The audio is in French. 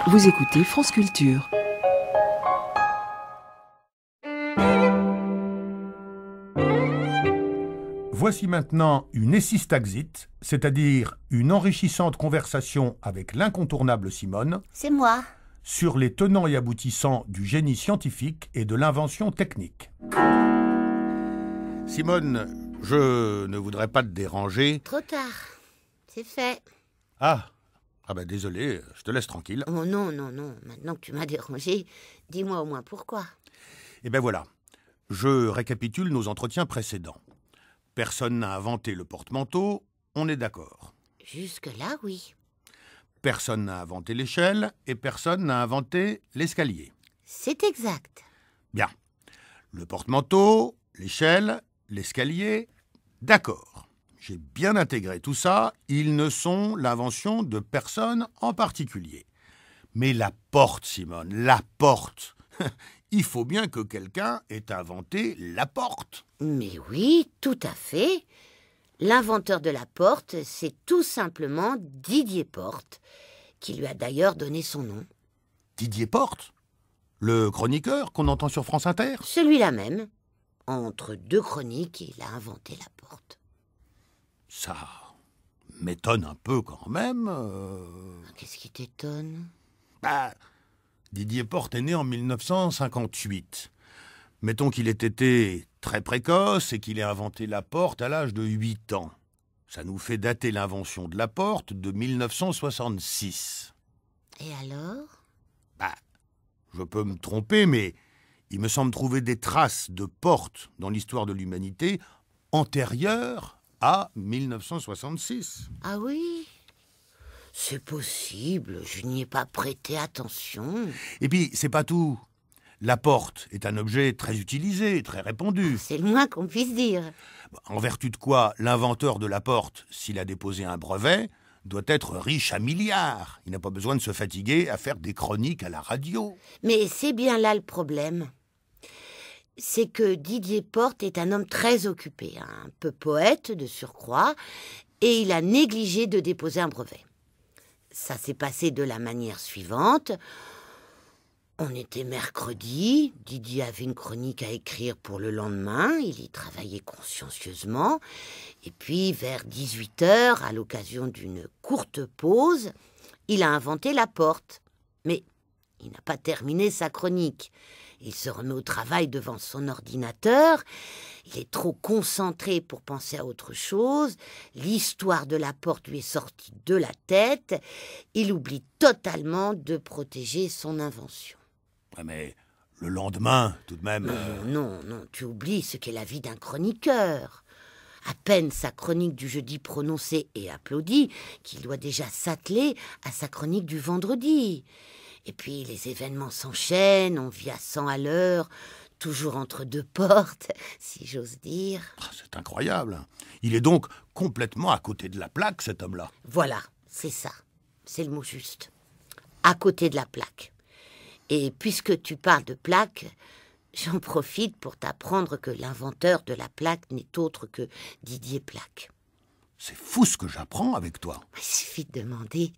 Vous écoutez France Culture. Voici maintenant une Essistaxit, c'est-à-dire une enrichissante conversation avec l'incontournable Simone C'est moi. sur les tenants et aboutissants du génie scientifique et de l'invention technique. Simone, je ne voudrais pas te déranger. Trop tard. C'est fait. Ah ben désolé, je te laisse tranquille. Oh non. Maintenant que tu m'as dérangé, dis-moi au moins pourquoi. Et ben voilà, je récapitule nos entretiens précédents. Personne n'a inventé le porte-manteau, on est d'accord. Jusque-là, oui. Personne n'a inventé l'échelle et personne n'a inventé l'escalier. C'est exact. Bien. Le porte-manteau, l'échelle, l'escalier, d'accord. J'ai bien intégré tout ça, ils ne sont l'invention de personne en particulier. Mais la porte, Simone, la porte. Il faut bien que quelqu'un ait inventé la porte. Mais oui, tout à fait. L'inventeur de la porte, c'est tout simplement Didier Porte, qui lui a d'ailleurs donné son nom. Didier Porte, le chroniqueur qu'on entend sur France Inter. Celui-là même. Entre deux chroniques, il a inventé la porte. Ça m'étonne un peu quand même. Qu'est-ce qui t'étonne ? Didier Porte est né en 1958. Mettons qu'il ait été très précoce et qu'il ait inventé la porte à l'âge de 8 ans. Ça nous fait dater l'invention de la porte de 1966. Et alors ? Je peux me tromper, mais il me semble trouver des traces de porte dans l'histoire de l'humanité antérieures à 1966. Ah oui ? C'est possible, je n'y ai pas prêté attention. Et puis, c'est pas tout. La porte est un objet très utilisé, très répandu. C'est le moins qu'on puisse dire. En vertu de quoi, l'inventeur de la porte, s'il a déposé un brevet, doit être riche à milliards. Il n'a pas besoin de se fatiguer à faire des chroniques à la radio. Mais c'est bien là le problème. C'est que Didier Porte est un homme très occupé, un peu poète de surcroît, et il a négligé de déposer un brevet. Ça s'est passé de la manière suivante. On était mercredi, Didier avait une chronique à écrire pour le lendemain, il y travaillait consciencieusement, et puis vers 18h, à l'occasion d'une courte pause, il a inventé la porte. Mais il n'a pas terminé sa chronique. Il se remet au travail devant son ordinateur. Il est trop concentré pour penser à autre chose. L'histoire de la porte lui est sortie de la tête. Il oublie totalement de protéger son invention. Ouais, mais le lendemain, tout de même... Non, tu oublies ce qu'est la vie d'un chroniqueur. À peine sa chronique du jeudi prononcée et applaudie, qu'il doit déjà s'atteler à sa chronique du vendredi. Et puis les événements s'enchaînent, on vit à 100 à l'heure, toujours entre deux portes, si j'ose dire. C'est incroyable. Il est donc complètement à côté de la plaque, cet homme-là. Voilà, c'est ça. C'est le mot juste. À côté de la plaque. Et puisque tu parles de plaque, j'en profite pour t'apprendre que l'inventeur de la plaque n'est autre que Didier Plaque. C'est fou ce que j'apprends avec toi. Il suffit de demander.